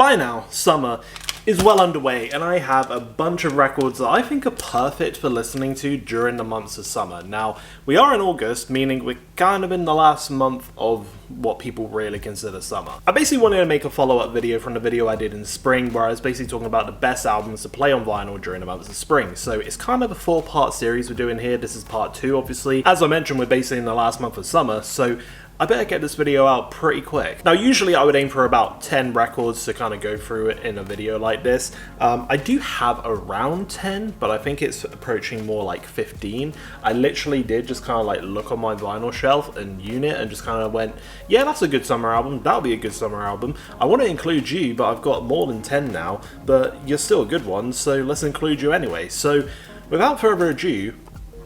By now, summer is well underway, and I have a bunch of records that I think are perfect for listening to during the months of summer. Now, we are in August, meaning we're kind of in the last month of what people really consider summer. I basically wanted to make a follow-up video from the video I did in spring, where I was basically talking about the best albums to play on vinyl during the months of spring. So it's kind of a 4-part series we're doing here. This is part 2, obviously. As I mentioned, we're basically in the last month of summer, so I better get this video out pretty quick. Now, usually I would aim for about 10 records to kind of go through it in a video like this. I do have around 10, but I think it's approaching more like 15. I literally did just kind of like look on my vinyl shelf and unit and just kind of went, yeah, that's a good summer album. That'll be a good summer album. I want to include you, but I've got more than 10 now, but you're still a good one, so let's include you anyway. So without further ado,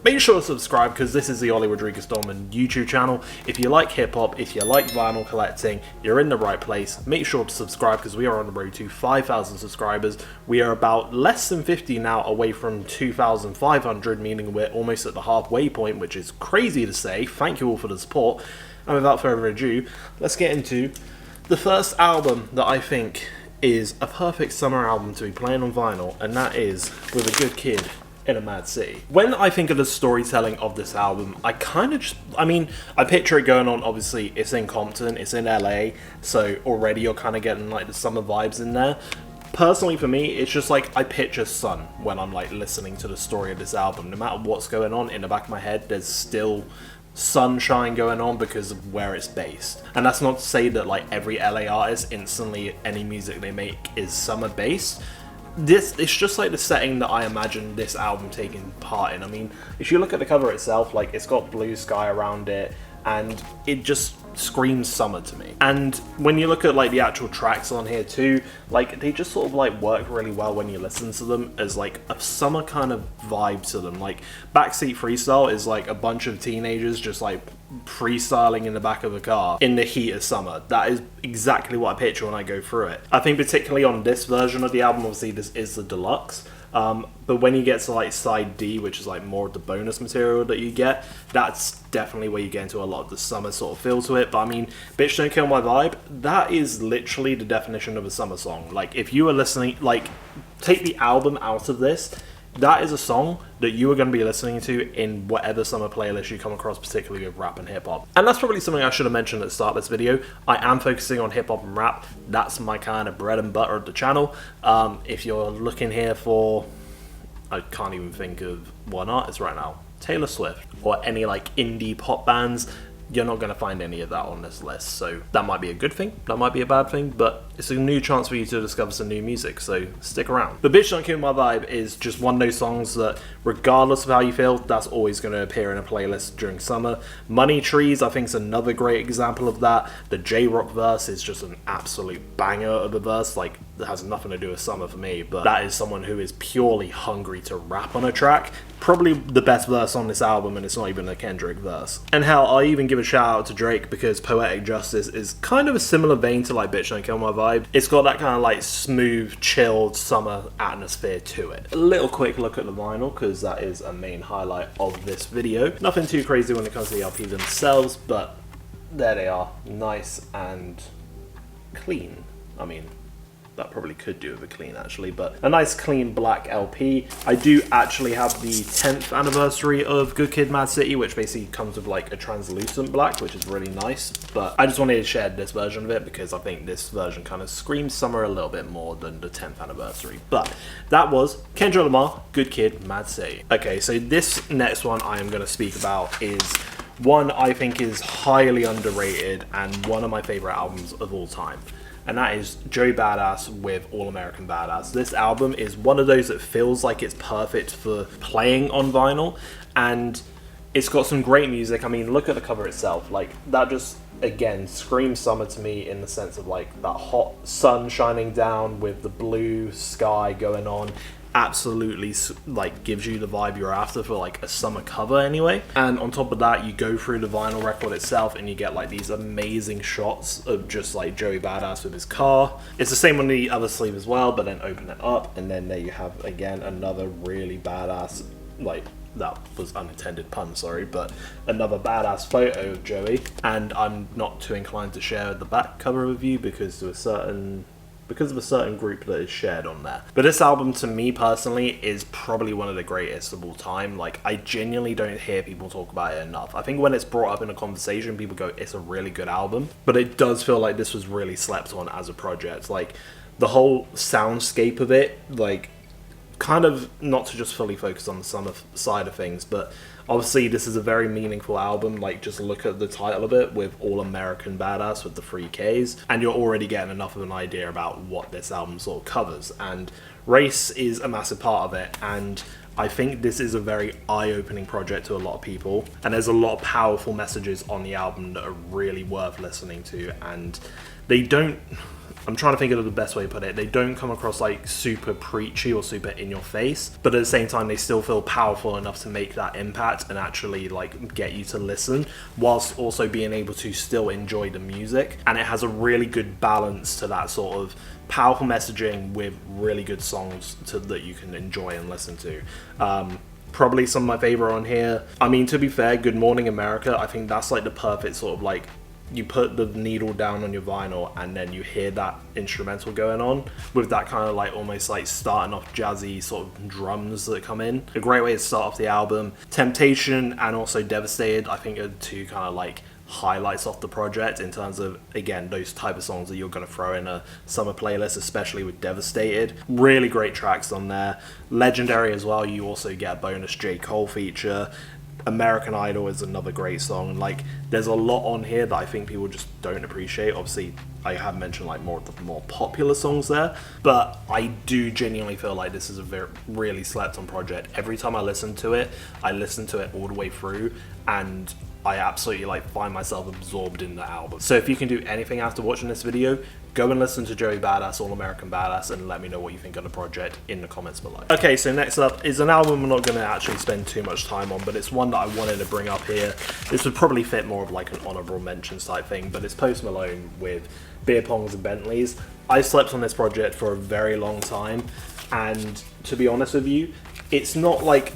make sure to subscribe, because this is the Ollie Rodriguez Dolman YouTube channel. If you like hip-hop, if you like vinyl collecting, you're in the right place. Make sure to subscribe, because we are on the road to 5,000 subscribers. We are about less than 50 now away from 2,500, meaning we're almost at the halfway point, which is crazy to say. Thank you all for the support. And without further ado, let's get into the first album that I think is a perfect summer album to be playing on vinyl, and that is With a Good Kid in a Mad City. When I think of the storytelling of this album, I kind of just, I picture it going on. Obviously it's in Compton, it's in LA, so already you're kind of getting like the summer vibes in there. Personally for me, it's just like I picture sun when I'm like listening to the story of this album. No matter what's going on in the back of my head, there's still sunshine going on because of where it's based. And that's not to say that like every LA artist instantly any music they make is summer based. It's just like the setting that I imagine this album taking part in. I mean, if you look at the cover itself, like it's got blue sky around it, and it just screams summer to me. And when you look at like the actual tracks on here too, like they just sort of like work really well when you listen to them as like a summer kind of vibe to them. Like Backseat Freestyle is like a bunch of teenagers just like freestyling in the back of a car in the heat of summer. That is exactly what I picture when I go through it. I think particularly on this version of the album, obviously this is the deluxe, but when you get to like side D, which is like more of the bonus material that you get, that's definitely where you get into a lot of the summer sort of feel to it. But I mean, Bitch Don't Kill My Vibe, that is literally the definition of a summer song. Like if you were listening, like take the album out of this, that is a song that you are going to be listening to in whatever summer playlist you come across, particularly with rap and hip-hop. And that's probably something I should have mentioned at the start of this video. I am focusing on hip-hop and rap. That's my kind of bread and butter of the channel. If you're looking here for, I can't even think of one artist right now, Taylor Swift, or any like indie pop bands, you're not going to find any of that on this list. So that might be a good thing, that might be a bad thing, but it's a new chance for you to discover some new music, so stick around. But Bitch Don't Kill My Vibe is just one of those songs that, regardless of how you feel, that's always going to appear in a playlist during summer. Money Trees, I think, is another great example of that. The J-Rock verse is just an absolute banger of a verse. Like, that has nothing to do with summer for me, but that is someone who is purely hungry to rap on a track. Probably the best verse on this album, and it's not even a Kendrick verse. And hell, I'll even give a shout out to Drake, because Poetic Justice is kind of a similar vein to like Bitch Don't Kill My Vibe. It's got that kind of like smooth, chilled summer atmosphere to it. A little quick look at the vinyl, because that is a main highlight of this video. Nothing too crazy when it comes to the LP themselves, but there they are, nice and clean. I mean, that probably could do with a clean actually, but a nice clean black LP. I do actually have the 10th anniversary of Good Kid, Mad City, which basically comes with like a translucent black, which is really nice. But I just wanted to share this version of it because I think this version kind of screams summer a little bit more than the 10th anniversary. But that was Kendrick Lamar, Good Kid, Mad City. Okay, so this next one I am going to speak about is one I think is highly underrated and one of my favorite albums of all time. And that is Joey Badass with All-American Badass. This album is one of those that feels like it's perfect for playing on vinyl, and it's got some great music. I mean, look at the cover itself. Like, that just, again, screams summer to me in the sense of like that hot sun shining down with the blue sky going on. Absolutely like gives you the vibe you're after for like a summer cover anyway. And on top of that, you go through the vinyl record itself and you get like these amazing shots of just like Joey Badass with his car. It's the same on the other sleeve as well, but then open it up and then there you have again another really badass, like, that was unintended pun, sorry, but another badass photo of Joey. And I'm not too inclined to share the back cover with you because to a certain because of a certain group that is shared on there. But this album, to me personally, is probably one of the greatest of all time. Like, I genuinely don't hear people talk about it enough. I think when it's brought up in a conversation, people go, it's a really good album. But it does feel like this was really slept on as a project. Like, the whole soundscape of it, like, kind of, not to just fully focus on the side of things, but obviously this is a very meaningful album. Like, just look at the title of it with All American Badass with the 3Ks, and you're already getting enough of an idea about what this album sort of covers. And race is a massive part of it, and I think this is a very eye-opening project to a lot of people, and there's a lot of powerful messages on the album that are really worth listening to, and they don't, I'm trying to think of the best way to put it, they don't come across like super preachy or super in your face, but at the same time they still feel powerful enough to make that impact and actually like get you to listen, whilst also being able to still enjoy the music. And it has a really good balance to that sort of powerful messaging with really good songs that you can enjoy and listen to. Probably some of my favorite on here, I mean, to be fair, Good Morning America, I think that's like the perfect sort of like, you put the needle down on your vinyl and then you hear that instrumental going on with that kind of like almost like starting off jazzy sort of drums that come in. A great way to start off the album. Temptation and also Devastated, I think, are two kind of like highlights off the project in terms of, again, those type of songs that you're going to throw in a summer playlist, especially with Devastated. Really great tracks on there. Legendary as well, you also get a bonus J. Cole feature. American Idol is another great song, and like there's a lot on here that I think people just don't appreciate. Obviously I have mentioned like more of the more popular songs there, but I do genuinely feel like this is a very really slept on project. Every time I listen to it all the way through, and I absolutely like find myself absorbed in the album. So if you can do anything after watching this video, go and listen to Joey Badass, All American Badass, and let me know what you think of the project in the comments below. Okay, so next up is an album I'm not going to actually spend too much time on, but it's one that I wanted to bring up here. This would probably fit more of like an honorable mentions type thing, but it's Post Malone with Beer Pongs and Bentleys. I slept on this project for a very long time, and to be honest with you, it's not like,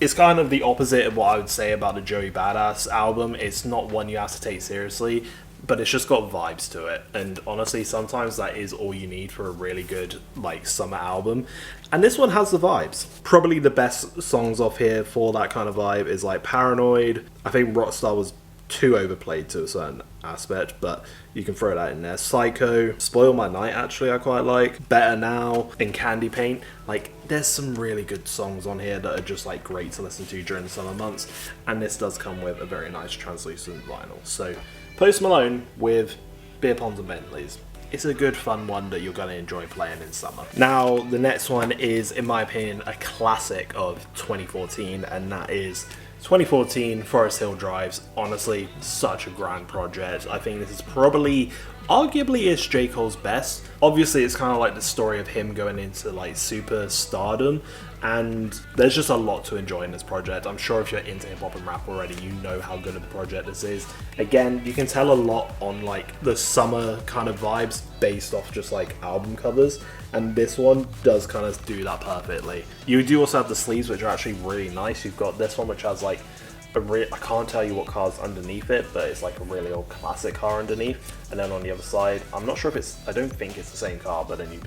it's kind of the opposite of what I would say about the Joey Badass album. It's not one you have to take seriously, but it's just got vibes to it, and honestly sometimes that is all you need for a really good like summer album, and this one has the vibes. Probably the best songs off here for that kind of vibe is like Paranoid. I think Rockstar was too overplayed to a certain aspect, but you can throw that in there. Psycho, Spoil My Night actually I quite like, Better Now, and Candy Paint. Like, there's some really good songs on here that are just like great to listen to during the summer months, and this does come with a very nice translucent vinyl. So Post Malone with Beer Pongs and Bentleys. It's a good fun one that you're going to enjoy playing in summer. Now the next one is, in my opinion, a classic of 2014, and that is 2014 Forest Hill Drives. Honestly, such a grand project. I think this is probably, arguably, is J. Cole's best. Obviously it's kind of like the story of him going into like super stardom, and there's just a lot to enjoy in this project. I'm sure if you're into hip hop and rap already, you know how good of a project this is. Again, you can tell a lot on like the summer kind of vibes based off just like album covers, and this one does kind of do that perfectly. You do also have the sleeves, which are actually really nice. You've got this one which has like I can't tell you what car's underneath it, but it's like a really old classic car underneath. And then on the other side, I'm not sure if it's, I don't think it's the same car, but then you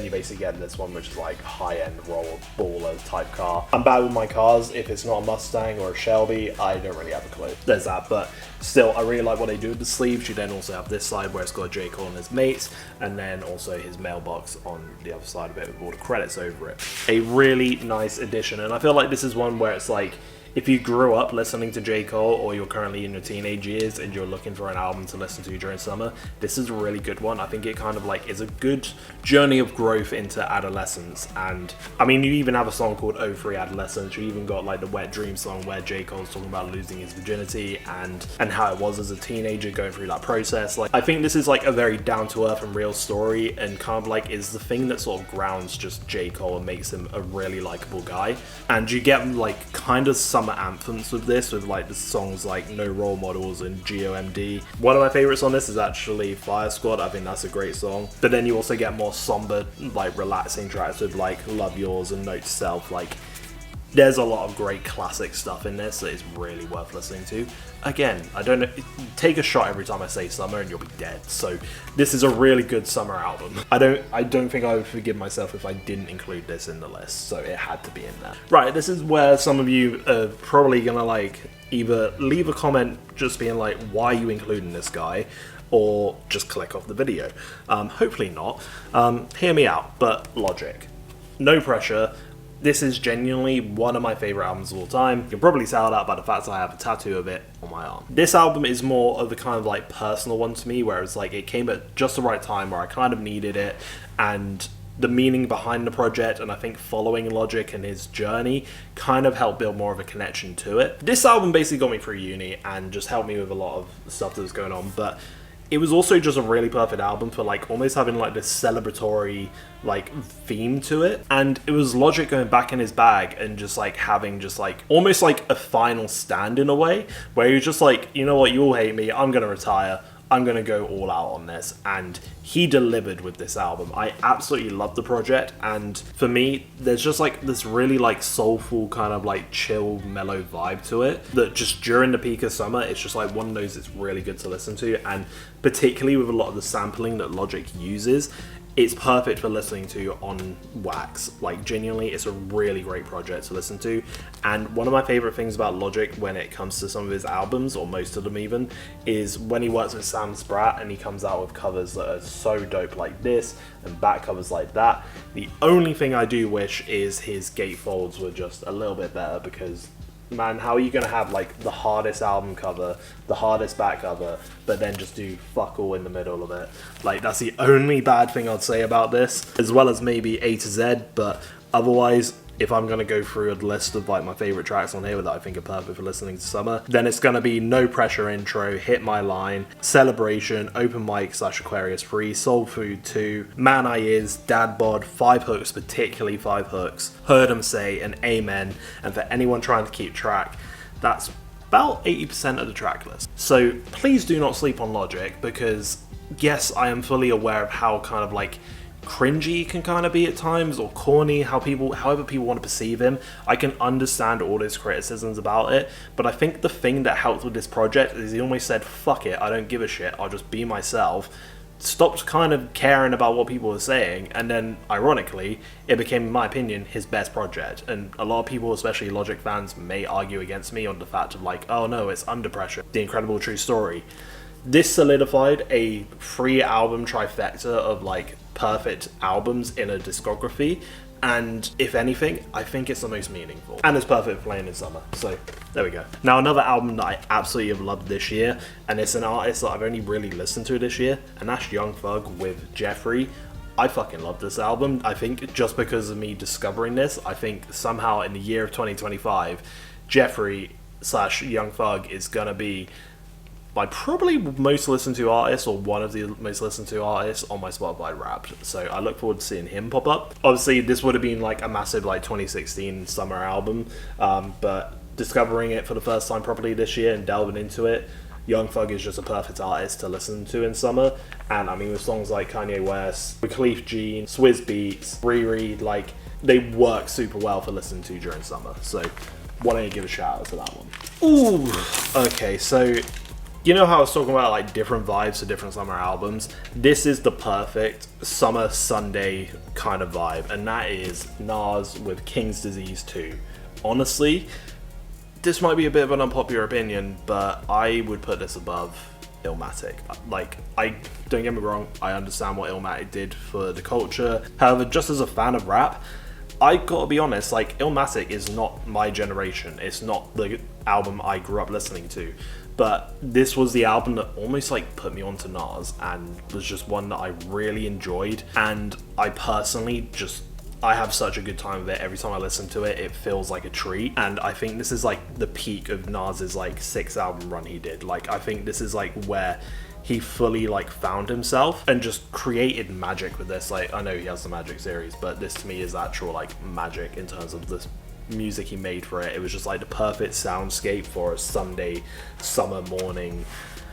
basically get this one, which is like high-end roll baller type car. I'm bad with my cars. If it's not a Mustang or a Shelby, I don't really have a clue. There's that, but still, I really like what they do with the sleeves. You then also have this side where it's got J. Cole and his mates, and then also his mailbox on the other side of it with all the credits over it. A really nice addition, and I feel like this is one where it's like, if you grew up listening to J. Cole, or you're currently in your teenage years and you're looking for an album to listen to during summer, this is a really good one. I think it kind of like is a good journey of growth into adolescence. And I mean, you even have a song called Oh Free Adolescence. You even got like the Wet Dream song where J. Cole's talking about losing his virginity and how it was as a teenager going through that process. Like, I think this is like a very down to earth and real story, and kind of like is the thing that sort of grounds just J. Cole and makes him a really likable guy. And you get like kind of summer anthems with this, with like the songs like No Role Models and GOMD. One of my favorites on this is actually Fire Squad. I think that's a great song. But then you also get more somber, like relaxing tracks with like Love Yours and Note to Self. Like, There's a lot of great classic stuff in this that is really worth listening to. Again, I don't know, take a shot every time I say summer and you'll be dead. So this is a really good summer album. I don't think I would forgive myself if I didn't include this in the list, so it had to be in there. Right, this is where some of you are probably gonna like either leave a comment just being like, why are you including this guy? Or just click off the video. Hopefully not. Hear me out, but Logic. No pressure. This is genuinely one of my favourite albums of all time. You can probably tell that by the fact that I have a tattoo of it on my arm. This album is more of the kind of like personal one to me, where it's like it came at just the right time where I kind of needed it, and the meaning behind the project, and I think following Logic and his journey kind of helped build more of a connection to it. This album basically got me through uni and just helped me with a lot of stuff that was going on, but it was also just a really perfect album for like almost having like this celebratory like theme to it, and it was Logic going back in his bag and just like having just like almost like a final stand in a way, where he was just like, you know what, you all hate me, I'm gonna retire, I'm gonna go all out on this, and he delivered with this album. I absolutely love the project, and for me there's just like this really like soulful kind of like chill mellow vibe to it that just during the peak of summer it's just like one of those that's really good to listen to, and particularly with a lot of the sampling that Logic uses, it's perfect for listening to on wax. Like genuinely, it's a really great project to listen to. And one of my favorite things about Logic when it comes to some of his albums, or most of them even, is when he works with Sam Spratt and he comes out with covers that are so dope like this and back covers like that. The only thing I do wish is his gatefolds were just a little bit better, because man, how are you going to have like the hardest album cover, the hardest back cover, but then just do fuck all in the middle of it? Like, that's the only bad thing I'd say about this, as well as maybe A to Z, but otherwise, if I'm going to go through a list of like my favourite tracks on here that I think are perfect for listening to summer, then it's going to be No Pressure Intro, Hit My Line, Celebration, Open Mic / Aquarius Free, Soul Food 2, Man I Is, Dad Bod, 5 hooks, particularly 5 hooks, Heard 'Em Say, and Amen. And for anyone trying to keep track, that's about 80% of the track list. So please do not sleep on Logic, because yes, I am fully aware of how kind of like cringy can kind of be at times, or corny, however people want to perceive him. I can understand all his criticisms about it, but I think the thing that helped with this project is he almost said, fuck it, I don't give a shit, I'll just be myself, stopped kind of caring about what people were saying, and then ironically it became, in my opinion, his best project. And a lot of people, especially Logic fans, may argue against me on the fact of like, oh no, it's Under Pressure, The Incredible True Story. This solidified a 3-album trifecta of like perfect albums in a discography, and if anything, I think it's the most meaningful, and it's perfect for playing in summer. So there we go. Now, another album that I absolutely have loved this year, and it's an artist that I've only really listened to this year, and that's Young Thug with Jeffrey. I fucking love this album. I think just because of me discovering this, I think somehow in the year of 2025, Jeffrey / Young Thug is gonna be my probably most listened to artist, or one of the most listened to artists on my Spotify Wrapped. So I look forward to seeing him pop up. Obviously, this would have been like a massive like 2016 summer album, but discovering it for the first time properly this year and delving into it, Young Thug is just a perfect artist to listen to in summer. And I mean, with songs like Kanye West, with Khalif Jean, Swizz Beatz, Riri, like they work super well for listening to during summer. So why don't you give a shout out to that one? Ooh, okay, so you know how I was talking about like different vibes to different summer albums? This is the perfect summer Sunday kind of vibe, and that is Nas with King's Disease 2. Honestly, this might be a bit of an unpopular opinion, but I would put this above Illmatic. Like, don't get me wrong, I understand what Illmatic did for the culture. However, just as a fan of rap, I gotta be honest, like Illmatic is not my generation. It's not the album I grew up listening to. But this was the album that almost like put me onto Nas, and was just one that I really enjoyed. And I personally I have such a good time with it. Every time I listen to it, it feels like a treat. And I think this is like the peak of Nas's like 6 album run he did. Like, I think this is like where he fully like found himself and just created magic with this. Like, I know he has the Magic series, but this to me is actual like magic in terms of this music he made for it. It was just like the perfect soundscape for a Sunday summer morning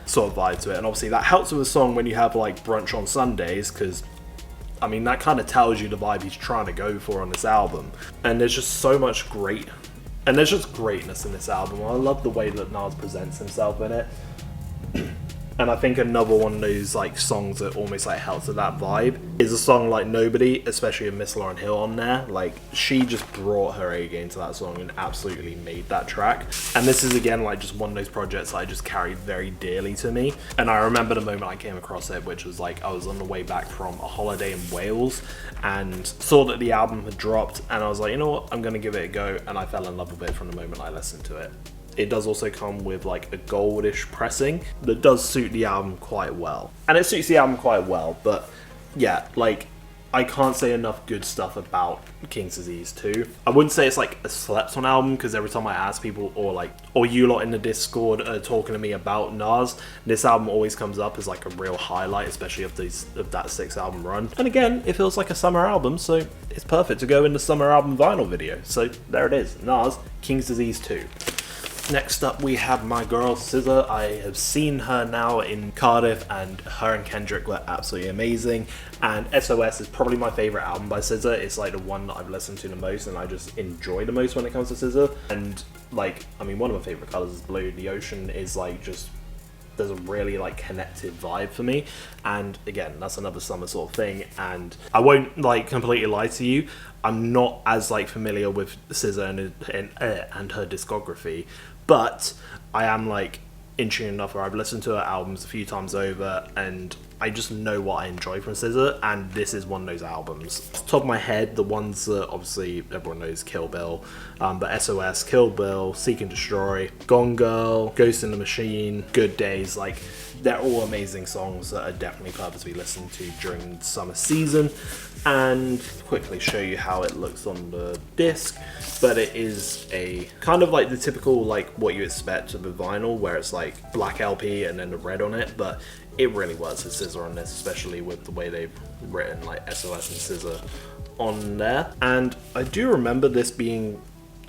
sort of vibe to it. And obviously that helps with a song when you have like brunch on Sundays, because I mean that kind of tells you the vibe he's trying to go for on this album. And there's just so much great And there's just greatness in this album. I love the way that Nas presents himself in it. And I think another one of those like songs that almost like helps with that vibe is a song like Nobody, especially with Miss Lauryn Hill on there. Like, she just brought her A game to that song and absolutely made that track. And this is again like just one of those projects that I just carried very dearly to me. And I remember the moment I came across it, which was like I was on the way back from a holiday in Wales and saw that the album had dropped, and I was like, you know what, I'm gonna give it a go, and I fell in love with it from the moment I listened to it. It does also come with like a goldish pressing that does suit the album quite well. And it suits the album quite well, but yeah, like, I can't say enough good stuff about King's Disease 2. I wouldn't say it's like a slept on album, because every time I ask people, or you lot in the Discord are talking to me about Nas, this album always comes up as like a real highlight, especially of that 6-album run. And again, it feels like a summer album, so it's perfect to go in the summer album vinyl video. So there it is, Nas, King's Disease 2. Next up, we have my girl SZA. I have seen her now in Cardiff, and her and Kendrick were absolutely amazing. And SOS is probably my favourite album by SZA. It's like the one that I've listened to the most and I just enjoy the most when it comes to SZA. And like, I mean, one of my favourite colours is blue. The ocean is like just, there's a really like connected vibe for me. And again, that's another summer sort of thing. And I won't like completely lie to you, I'm not as like familiar with SZA and her discography, but I am like in tune enough where I've listened to her albums a few times over, and I just know what I enjoy from SZA, and this is one of those albums. Off the top of my head, the ones that obviously everyone knows, Kill Bill, but SOS, Kill Bill, Seek and Destroy, Gone Girl, Ghost in the Machine, Good Days, like, they're all amazing songs that are definitely purposely listened to during the summer season. And quickly show you how it looks on the disc, but it is a kind of like the typical like what you expect of a vinyl, where it's like black LP and then the red on it, but it really works with SZA on this, especially with the way they've written like SOS and SZA on there. And I do remember this being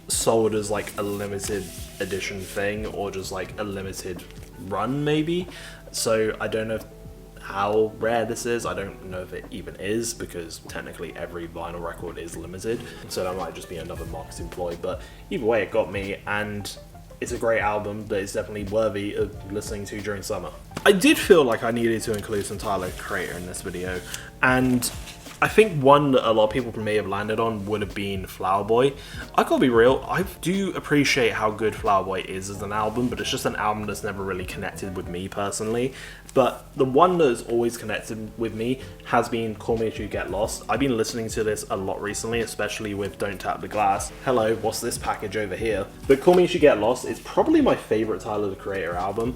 sold as like a limited edition thing, or just like a limited run maybe, so I don't know how rare this is. I don't know if it even is, because technically every vinyl record is limited, so that might just be another marketing ploy, but either way, it got me, and it's a great album that is definitely worthy of listening to during summer. I did feel like I needed to include some Tyler, the Creator, in this video, and I think one that a lot of people may have landed on would have been Flower Boy. I gotta be real, I do appreciate how good Flower Boy is as an album, but it's just an album that's never really connected with me personally. But the one that has always connected with me has been Call Me If You Get Lost. I've been listening to this a lot recently, especially with Don't Tap the Glass. Hello, what's this package over here? But Call Me If You Get Lost is probably my favourite Tyler, the Creator album.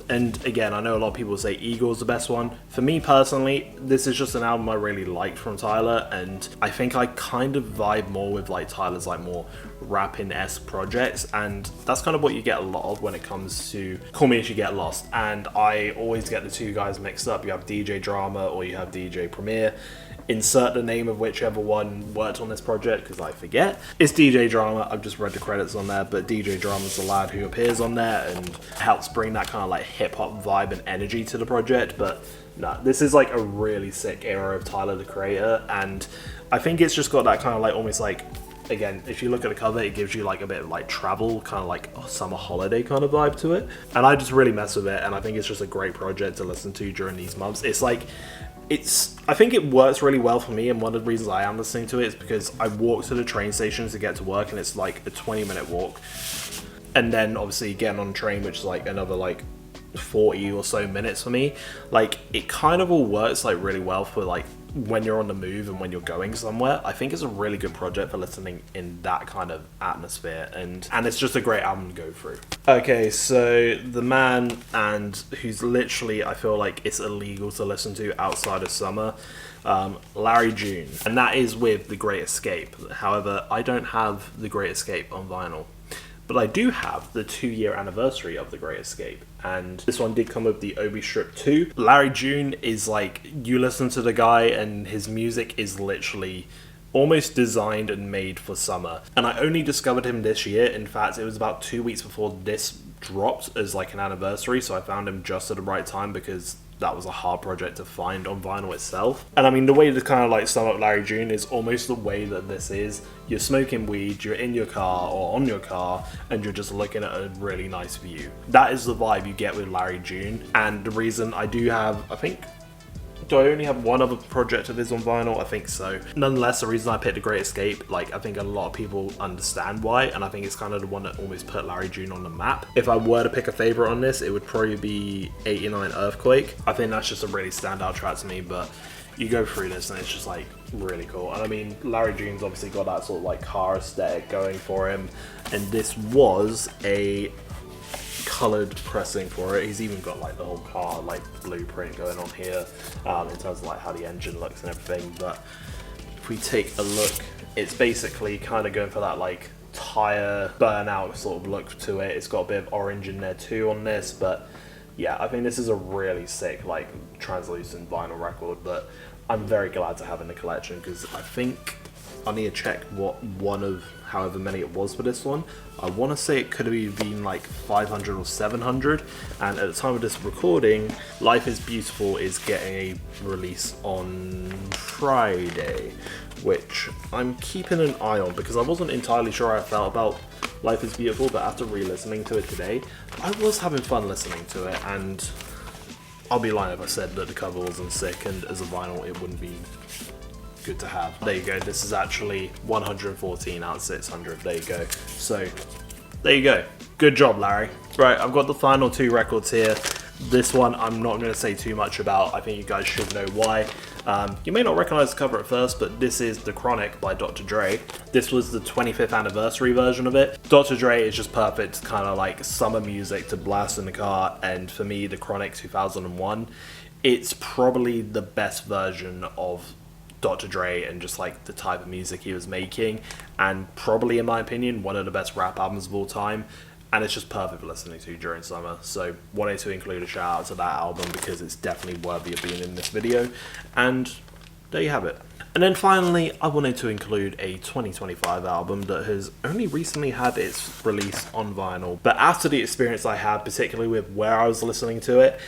And again, I know a lot of people say Eagle's the best one. For me personally, this is just an album I really liked from Tyler, and I think I kind of vibe more with like Tyler's like more rapping-esque projects, and that's kind of what you get a lot of when it comes to Call Me If You Get Lost. And I always get the two guys mixed up. You have DJ Drama or you have DJ Premier. Insert the name of whichever one worked on this project, because I forget. It's DJ Drama. I've just read the credits on there, but DJ Drama's the lad who appears on there and helps bring that kind of like hip-hop vibe and energy to the project. But no, this is like a really sick era of Tyler, the Creator, and I think it's just got that kind of like almost like, again, if you look at the cover, it gives you like a bit of like travel, kind of like summer holiday kind of vibe to it, and I just really mess with it, and I think it's just a great project to listen to during these months. It's like, I think it works really well for me, and one of the reasons I am listening to it is because I walk to the train station to get to work, and it's like a 20-minute walk, and then obviously getting on the train, which is like another like 40 or so minutes for me. Like, it kind of all works like really well for like when you're on the move and when you're going somewhere. I think it's a really good project for listening in that kind of atmosphere, and it's just a great album to go through. Okay, so the man and who's literally, I feel like it's illegal to listen to outside of summer, Larry June, and that is with The Great Escape. However, I don't have The Great Escape on vinyl, but I do have the 2-year anniversary of The Great Escape, and this one did come with the Obi Strip 2. Larry June is like, you listen to the guy and his music is literally almost designed and made for summer. And I only discovered him this year. In fact, it was about 2 weeks before this dropped as like an anniversary, so I found him just at the right time, because that was a hard project to find on vinyl itself. And I mean, the way to kind of like sum up Larry June is almost the way that this is. You're smoking weed, you're in your car or on your car, and you're just looking at a really nice view. That is the vibe you get with Larry June. And the reason I do have, I think, do I only have one other project of his on vinyl? I think so. Nonetheless, the reason I picked The Great Escape, like, I think a lot of people understand why, and I think it's kind of the one that almost put Larry June on the map. If I were to pick a favorite on this, it would probably be 89 Earthquake. I think that's just a really standout track to me, but you go through this and it's just like really cool. And I mean, Larry June's obviously got that sort of like car aesthetic going for him, and this was a coloured pressing for it. He's even got like the whole car like blueprint going on here in terms of like how the engine looks and everything. But if we take a look, it's basically kind of going for that like tire burnout sort of look to it. It's got a bit of orange in there too on this, but yeah, I think this is a really sick like translucent vinyl record that I'm very glad to have in the collection, because I think I need to check what one of however many it was for this one. I want to say it could have been like 500 or 700, and at the time of this recording, Life is Beautiful is getting a release on Friday, which I'm keeping an eye on because I wasn't entirely sure how I felt about Life is Beautiful, but after re-listening to it today, I was having fun listening to it, and I'll be lying if I said that the cover wasn't sick, and as a vinyl it wouldn't be good to have. There you go, this is actually 114 out of 600, there you go. So, there you go. Good job, Larry. Right, I've got the final two records here. This one I'm not going to say too much about, I think you guys should know why. You may not recognize the cover at first, but this is The Chronic by Dr. Dre. This was the 25th anniversary version of it. Dr. Dre is just perfect, kind of like summer music to blast in the car, and for me, The Chronic 2001, it's probably the best version of Dr. Dre and just like the type of music he was making, and probably in my opinion one of the best rap albums of all time, and it's just perfect for listening to during summer. So wanted to include a shout out to that album because it's definitely worthy of being in this video, and there you have it. And then finally, I wanted to include a 2025 album that has only recently had its release on vinyl, but after the experience I had, particularly with where I was listening to it,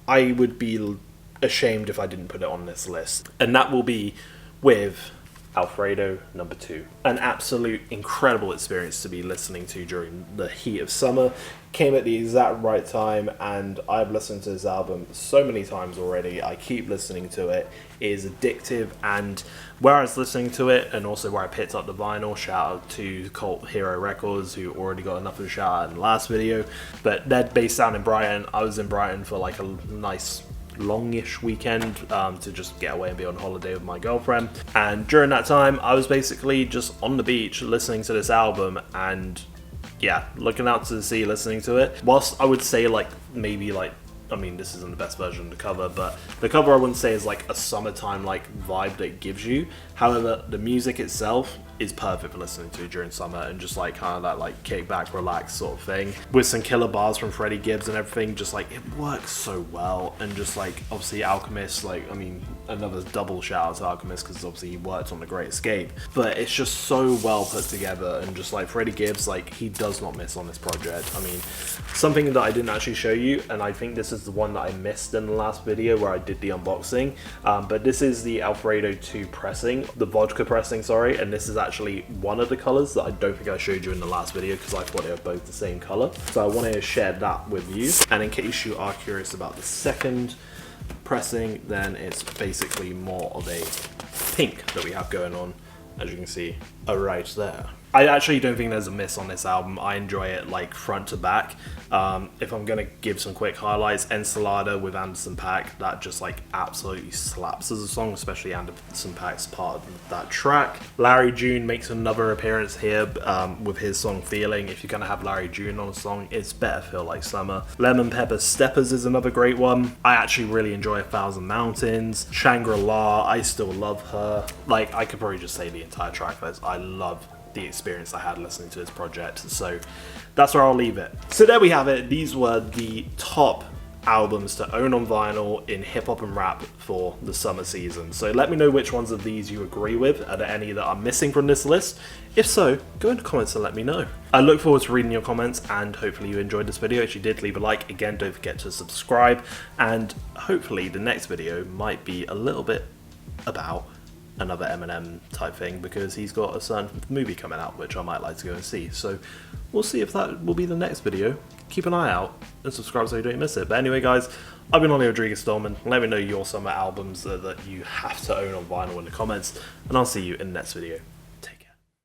I would be ashamed if I didn't put it on this list, and that will be with ALFREDO number 2. An absolute incredible experience to be listening to during the heat of summer. Came at the exact right time, and I've listened to this album so many times already. I keep listening to it. It is addictive, and where I was listening to it, and also where I picked up the vinyl, shout out to Cult Hero Records, who already got enough of a shout out in the last video, but they're based down in Brighton. I was in Brighton for like a nice longish weekend to just get away and be on holiday with my girlfriend, and during that time I was basically just on the beach listening to this album, and yeah, looking out to the sea listening to it. Whilst I would say like maybe like, I mean, this isn't the best version of the cover, but the cover I wouldn't say is like a summertime like vibe that it gives you. However, the music itself is perfect for listening to during summer, and just like kind of that like kick back, relax sort of thing, with some killer bars from Freddie Gibbs and everything. Just like it works so well, and just like obviously Alchemist, like I mean, another double shout out to Alchemist because obviously he worked on The Great Escape, but it's just so well put together, and just like Freddie Gibbs, like he does not miss on this project. I mean, something that I didn't actually show you, and I think this is the one that I missed in the last video where I did the unboxing, but this is the ALFREDO 2 pressing, the vodka pressing, sorry, and this is actually one of the colors that I don't think I showed you in the last video because I thought they were both the same color, so I wanted to share that with you. And in case you are curious about the second pressing, then it's basically more of a pink that we have going on, as you can see right there. I actually don't think there's a miss on this album. I enjoy it like front to back. If I'm gonna give some quick highlights, Ensalada with Anderson .Paak, that just like absolutely slaps as a song, especially Anderson .Paak's part of that track. Larry June makes another appearance here with his song Feeling. If you're gonna have Larry June on a song, it's better feel like summer. Lemon Pepper Steppers is another great one. I actually really enjoy 1,000 Mountains. Shangri-La, I Still Love Her. Like, I could probably just say the entire track list. I love the experience I had listening to this project, so that's where I'll leave it. So there we have it. These were the top albums to own on vinyl in hip hop and rap for the summer season. So let me know which ones of these you agree with. Are there any that I'm missing from this list? If so, go in the comments and let me know. I look forward to reading your comments, and hopefully you enjoyed this video. If you did, leave a like. Again, don't forget to subscribe, and hopefully the next video might be a little bit about another Eminem type thing, because he's got a certain movie coming out which I might like to go and see. So we'll see if that will be the next video. Keep an eye out and subscribe so you don't miss it. But anyway guys, I've been Ollie Rodriguez Stolman. Let me know your summer albums that you have to own on vinyl in the comments, and I'll see you in the next video.